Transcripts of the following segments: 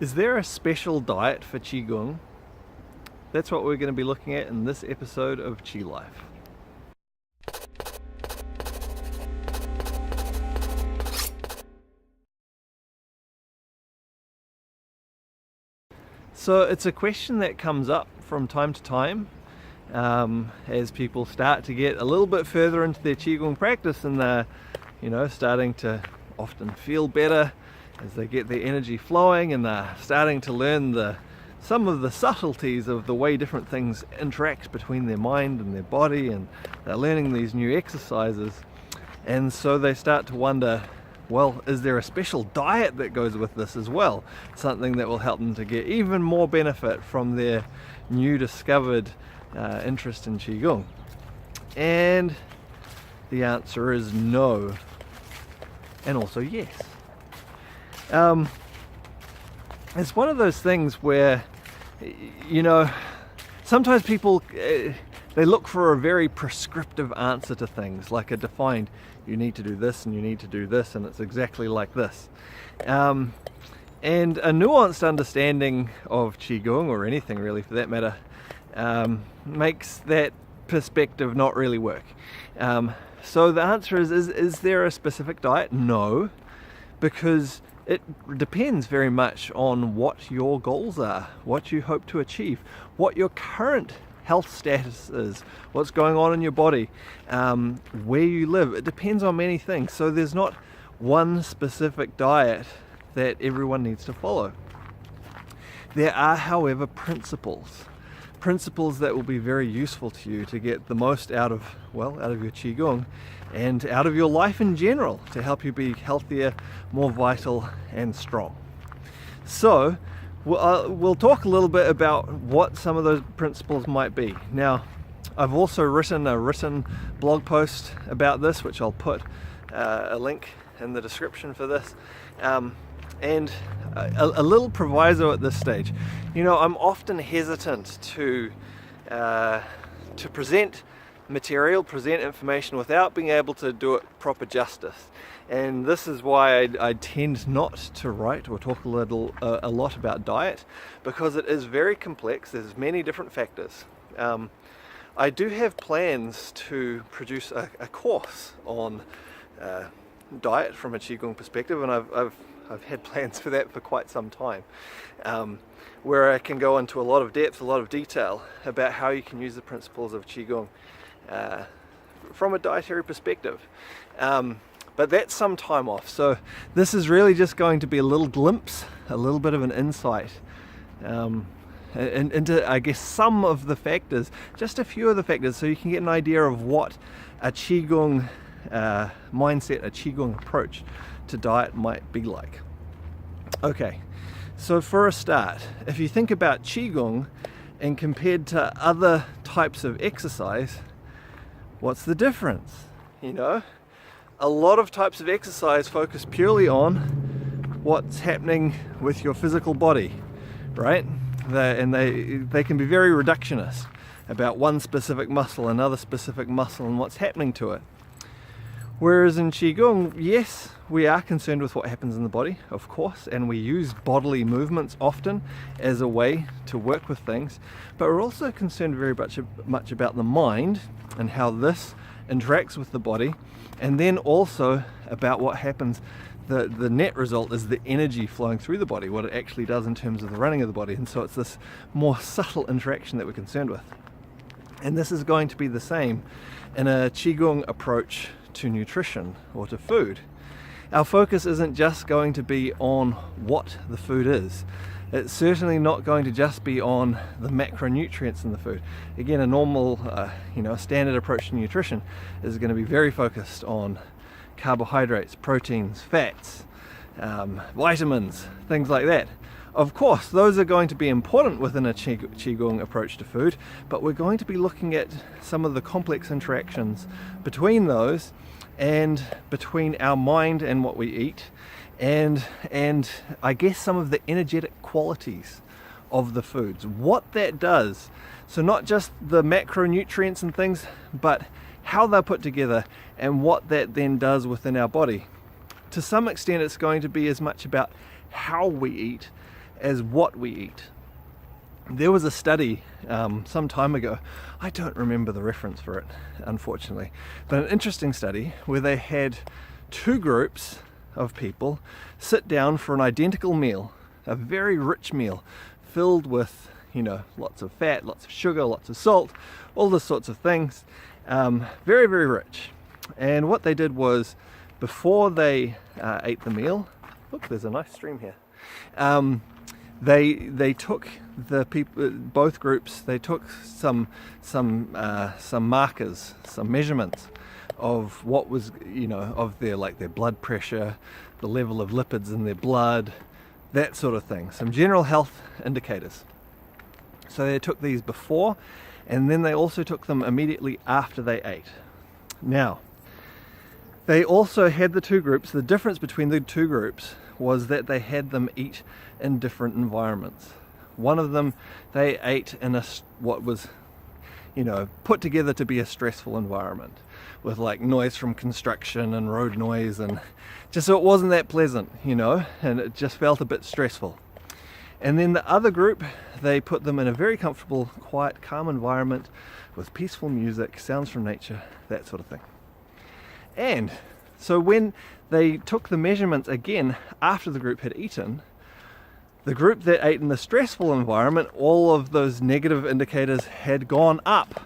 Is there a special diet for Qigong? That's what we're going to be looking at in this episode of Qi Life. So it's a question that comes up from time to time as people start to get a little bit further into their Qigong practice, and they're starting to often feel better as they get their energy flowing, and they're starting to learn some of the subtleties of the way different things interact between their mind and their body, and they're learning these new exercises. And so they start to wonder, well, is there a special diet that goes with this as well? Something that will help them to get even more benefit from their new discovered interest in Qigong? And the answer is no, and also yes. It's one of those things where, sometimes people, they look for a very prescriptive answer to things, like a defined, you need to do this and you need to do this, and it's exactly like this. And a nuanced understanding of Qigong, or anything really for that matter, makes that perspective not really work. So the answer is there a specific diet? No, because it depends very much on what your goals are, what you hope to achieve, what your current health status is, what's going on in your body, where you live. It depends on many things. So there's not one specific diet that everyone needs to follow. There are, however, principles that will be very useful to you to get the most out of your Qigong and out of your life in general, to help you be healthier, more vital and strong. So we'll talk a little bit about what some of those principles might be. Now, I've also written a written blog post about this, which I'll put a link in the description for this. And a little proviso at this stage. I'm often hesitant to present information without being able to do it proper justice. And this is why I tend not to write or talk a lot about diet, because it is very complex. There's many different factors. I do have plans to produce a course on diet from a Qigong perspective, and I've had plans for that for quite some time, where I can go into a lot of depth, a lot of detail about how you can use the principles of Qigong from a dietary perspective. But that's some time off. So this is really just going to be a little glimpse, a little bit of an insight into, I guess, some of the factors, just a few of the factors, so you can get an idea of what a Qigong mindset, a Qigong approach to diet might be like. Okay, so for a start, if you think about Qigong and compared to other types of exercise, what's the difference? A lot of types of exercise focus purely on what's happening with your physical body, right? They can be very reductionist about one specific muscle, another specific muscle, and what's happening to it. Whereas in Qigong, yes, we are concerned with what happens in the body, of course, and we use bodily movements often as a way to work with things, but we're also concerned very much about the mind and how this interacts with the body, and then also about what happens. The net result is the energy flowing through the body, what it actually does in terms of the running of the body. And so it's this more subtle interaction that we're concerned with. And this is going to be the same in a Qigong approach to nutrition or to food. Our focus isn't just going to be on what the food is. It's certainly not going to just be on the macronutrients in the food. Again, a normal, standard approach to nutrition is going to be very focused on carbohydrates, proteins, fats, vitamins, things like that. Of course, those are going to be important within a Qigong approach to food, but we're going to be looking at some of the complex interactions between those and between our mind and what we eat, and I guess some of the energetic qualities of the foods, what that does. So not just the macronutrients and things, but how they're put together and what that then does within our body. To some extent, it's going to be as much about how we eat as what we eat. There was a study some time ago, I don't remember the reference for it, unfortunately, but an interesting study where they had two groups of people sit down for an identical meal, a very rich meal, filled with, lots of fat, lots of sugar, lots of salt, all those sorts of things, very, very rich. And what they did was, before they ate the meal, look, there's a nice stream here. They took the people, both groups. They took some markers, some measurements of what was, of their blood pressure, the level of lipids in their blood, that sort of thing. Some general health indicators. So they took these before, and then they also took them immediately after they ate. Now, they also had the two groups. The difference between the two groups was that they had them eat in different environments. One of them, they ate in what was, put together to be a stressful environment, with noise from construction and road noise, and just so it wasn't that pleasant, and it just felt a bit stressful. And then the other group, they put them in a very comfortable, quiet, calm environment with peaceful music, sounds from nature, that sort of thing. And so when they took the measurements again after the group had eaten, the group that ate in the stressful environment, all of those negative indicators had gone up.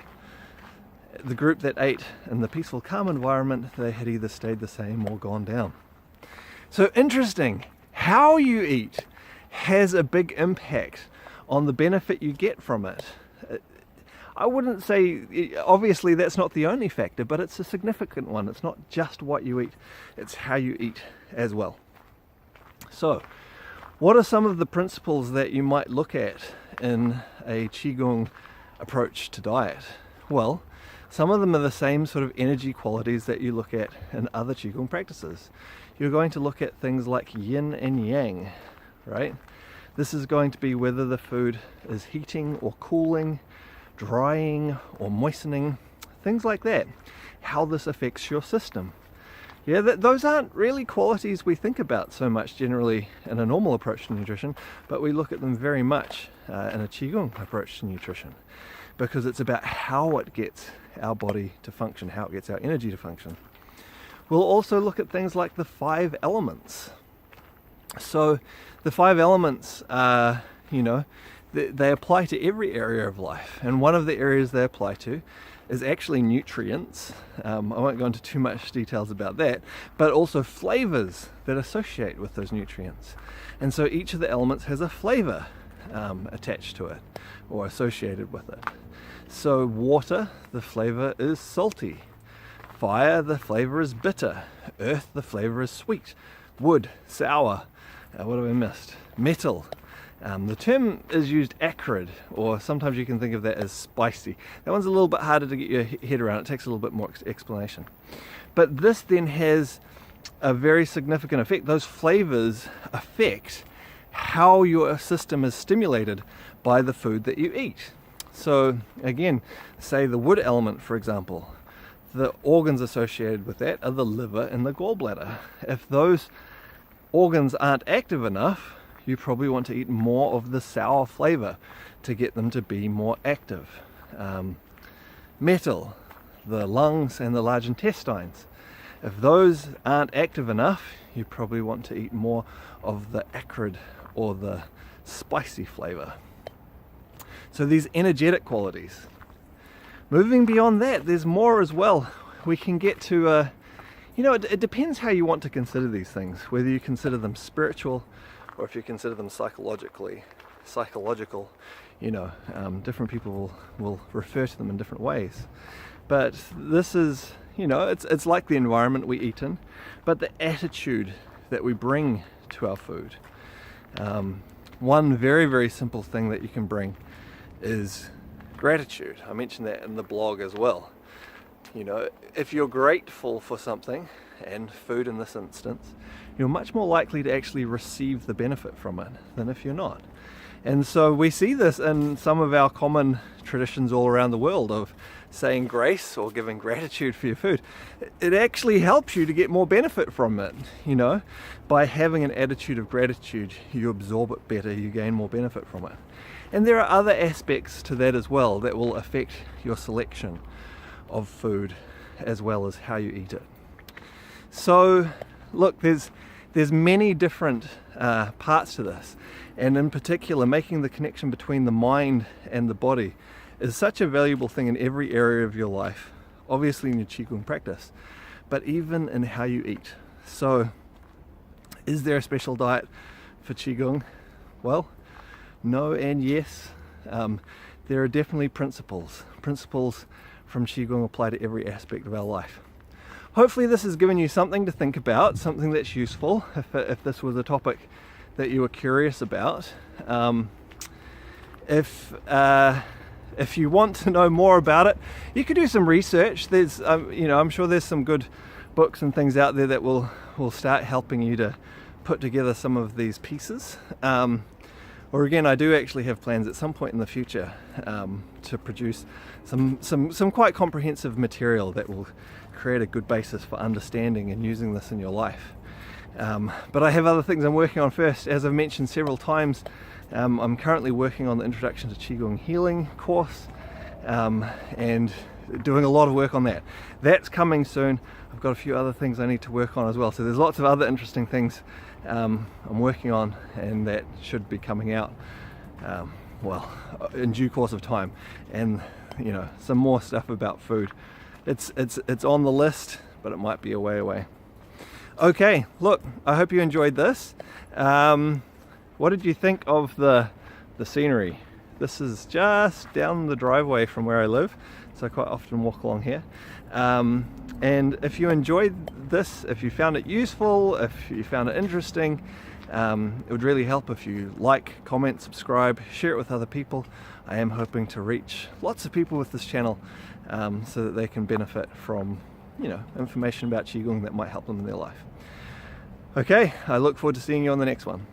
The group that ate in the peaceful, calm environment, they had either stayed the same or gone down. So interesting, how you eat has a big impact on the benefit you get from it. I wouldn't say, obviously that's not the only factor, but it's a significant one. It's not just what you eat, it's how you eat as well. So, what are some of the principles that you might look at in a Qigong approach to diet? Well, some of them are the same sort of energy qualities that you look at in other Qigong practices. You're going to look at things like yin and yang, right? This is going to be whether the food is heating or cooling, drying or moistening, things like that. How this affects your system. Yeah, those aren't really qualities we think about so much generally in a normal approach to nutrition, but we look at them very much in a Qigong approach to nutrition, because it's about how it gets our body to function, how it gets our energy to function. We'll also look at things like the 5 elements. So the 5 elements are, they apply to every area of life, and one of the areas they apply to is actually nutrients. I won't go into too much details about that, but also flavors that associate with those nutrients. And so each of the elements has a flavor attached to it or associated with it. So water, the flavor is salty. Fire, the flavor is bitter. Earth, the flavor is sweet. Wood, sour. What have I missed? Metal. The term is used acrid, or sometimes you can think of that as spicy. That one's a little bit harder to get your head around. It takes a little bit more explanation. But this then has a very significant effect. Those flavors affect how your system is stimulated by the food that you eat. So again, say the wood element, for example, the organs associated with that are the liver and the gallbladder. If those organs aren't active enough, you probably want to eat more of the sour flavor to get them to be more active. Metal, the lungs and the large intestines. If those aren't active enough, you probably want to eat more of the acrid or the spicy flavor. So these energetic qualities. Moving beyond that, there's more as well. We can get to, it depends how you want to consider these things, whether you consider them spiritual or if you consider them psychological, different people will refer to them in different ways. But this is, it's like the environment we eat in, but the attitude that we bring to our food. One very, very simple thing that you can bring is gratitude. I mentioned that in the blog as well. You know, if you're grateful for something, and food in this instance, you're much more likely to actually receive the benefit from it than if you're not. And so we see this in some of our common traditions all around the world of saying grace or giving gratitude for your food. It actually helps you to get more benefit from it. You know, by having an attitude of gratitude, you absorb it better, you gain more benefit from it. And there are other aspects to that as well that will affect your selection of food as well as how you eat it. So look, there's many different parts to this, and in particular making the connection between the mind and the body is such a valuable thing in every area of your life, obviously in your Qigong practice, but even in how you eat. So is there a special diet for Qigong? Well, no and yes. There are definitely principles from Qigong apply to every aspect of our life. Hopefully this has given you something to think about, something that's useful if this was a topic that you were curious about. If you want to know more about it, you could do some research. There's, I'm sure there's some good books and things out there that will start helping you to put together some of these pieces. Or again, I do actually have plans at some point in the future to produce some quite comprehensive material that will create a good basis for understanding and using this in your life. But I have other things I'm working on first. As I've mentioned several times, I'm currently working on the Introduction to Qigong Healing course and doing a lot of work on that. That's coming soon. I've got a few other things I need to work on as well. So there's lots of other interesting things I'm working on, and that should be coming out in due course of time. And you know, some more stuff about food. It's on the list, but it might be a way away. Okay, look, I hope you enjoyed this. What did you think of the scenery? This is just down the driveway from where I live, so I quite often walk along here. And if you enjoyed this, if you found it useful, if you found it interesting, it would really help if you like, comment, subscribe, share it with other people. I am hoping to reach lots of people with this channel so that they can benefit from, you know, information about Qigong that might help them in their life. Okay, I look forward to seeing you on the next one.